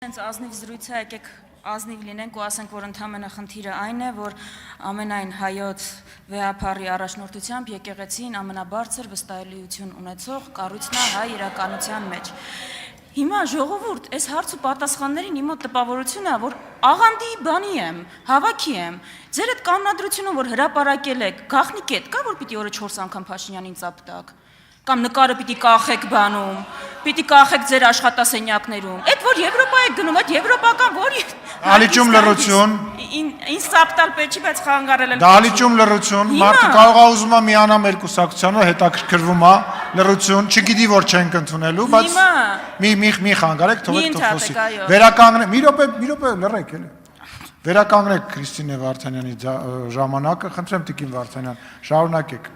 Հենց ազնիվ զրույցը եկեք ազնիվ լինենք ու ասենք, որ ընդհանրապես խնդիրը այն է, որ ամենայն հայոց վեհապարի առաջնորդությամբ եկեղեցին ամենաբարձր վստահելիություն ունեցող կառույցն է հայ իրականության մեջ։ Հիմա ժողովուրդ, այս հարց ու պատասխաններին իմ մոտ տպավորությունն է, որ աղանդի բանի եմ, հավաքի եմ։ Ձեր այդ կանոնադրությունը, որ հրապարակել եք, գաղտնի կետ կա, որ պիտի օրը 4 անգամ Փաշինյանին ծափ տաք։ Կամ նկարը պիտի կախեք բանում, պիտի կախեք ձեր աշխատասենյակներում։ Այդ որ Եվրոպա եք գնում, այդ եվրոպական որի Ալիճում լռություն։ Ինձ սապտալ պետք չի, բայց խանգարել եմ։ Դալիճում լռություն, մարդը կարող է ուզում է միանալ մեր կուսակցությանը, հետաքրքրվում է լռություն, չգիտի որ չենք ընդունելու, բայց մի խանգարեք, թողեք խոսի։ Վերականգնեք, մի րոպե լռեք էլի։ Վերականգնեք Քրիստինե Վարդանյանի ժամանակը, խնդրեմ Տիկին Վարդանյան, շարունակեք։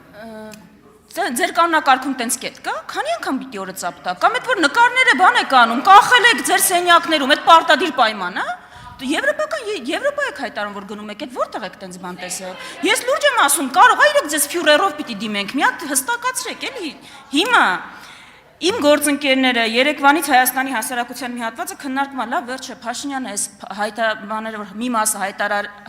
Ձեր կանոնակարգում տենց կետ կա, քանի անգամ պիտի օրը ծափ տա, կամ այդ որ նկարները բան եք անում, կախել եք ձեր սենյակներում, այդ պարտադիր պայման, հա? Եվրոպա եք հայտարարում, որ գնում եք, այդ որտեղ եք տենց բան տեսել։ Ես լուրջ եմ ասում, կարող է իրոք ձեզ ֆյուրերով պիտի դիմենք, մի հատ հստակացրեք, էլի։ Հիմա իմ գործընկերները Երևանից Հայաստանի հասարակության մի հատվածը քննարկում են, լավ, վերջը Փաշինյանը այս հայտարարները, որ մի մասը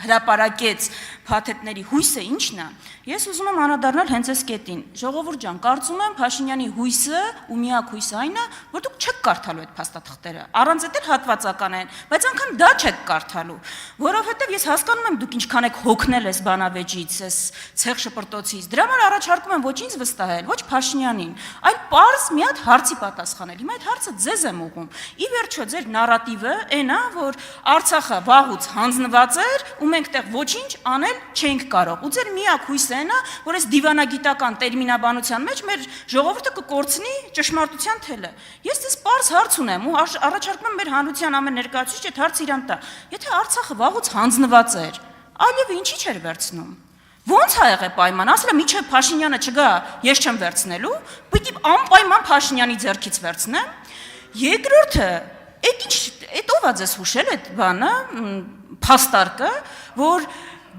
հրապարակեց փաթեթների հույսը ի՞նչն է։ Ես ուզում եմ անդրադառնալ հենց այս կետին։ Ժողովուրդ ջան, կարծում եմ Փաշինյանի հույսը ու միակ հույսը այն է, որ դուք չեք կարդալու այդ փաստաթղթերը։ Առանց այդ էլ հատվածական են, բայց անգամ դա չեք կարդալու, որովհետև ես հասկանում եմ դուք ինչքան եք հոգնել այս բանավեճից, այս ցեղ շպրտոցից։ Դրա համար առաջարկում եմ ոչ ինձ վստահել, ոչ Փաշինյանին, այլ պարզ մի հատ հարցի պատասխանել։ Հիմա այդ հարցը ձեզ եմ ուղղում։ Ի վերջո ձեր նարատիվը այն է, որ Արցախը վաղուց հանձնված էր ու մենք տեղ ոչինչ անել չենք կարող։ Ու ձեր միակ հույսը այն է, որ այս դիվանագիտական տերմինաբանության մեջ մեր ժողովուրդը կկորցնի ճշմարտության թելը։ Ես դες պարզ հարց ունեմ ու առաջարկում եմ մեր հանրության ամեն ներկայացուցիչ այդ հարցը իրան տա։ Եթե Արցախը վաղուց հանձնված էր, այլև ինչի՞ չէր վերցնում։ Ոնց ա եղել պայման, ասել եմ իջե Փաշինյանը չգա, ես չեմ վերցնելու, պիտի անպայման Փաշինյանի ձեռքից վերցնեմ։ Երկրորդը, այդ ով ա ձեզ հուշել այդ բանը, փաստարկը, որ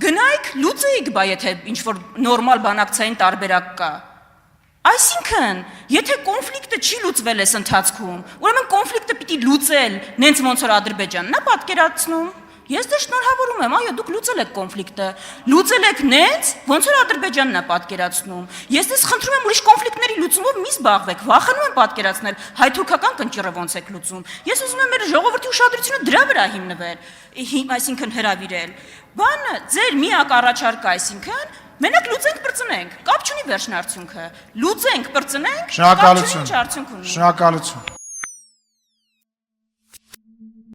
գնայք լուծեիք բա եթե ինչ-որ նորմալ բանակցային տարբերակ կա։ Այսինքն, եթե կոնֆլիկտը չի լուծվել այս ընթացքում, ուրեմն կոնֆլիկտը պիտի լուծել, նենց ոնց որ Ադրբեջանն է պատկերացնում։ Ես դե շնորհավորում եմ, այո, դուք լուծել եք կոնֆլիկտը, լուծել եք նենց, ոնց որ Ադրբեջանն է պատկերացնում։ Ես դες խնդրում եմ ուրիշ կոնֆլիկտների լուծումով մի զբաղվեք, վախենում եմ պատկերացնել հայ-թուրքական կնճիռը ոնց եք լուծում։ Ես ուզում եմ մեր ժողովրդի ուշադրությունը դրա վրա հիմնվել, այսինքն հրավիրել։ Բանը ձեր միակ առաջարկը, այսինքն մենակ լուծենք բրծնենք, կապ չունի վերջնարդյունքը։ Լուծենք, բրծնենք, կապ չունի ինչ արդյունք ունի։ Շնորհակալություն։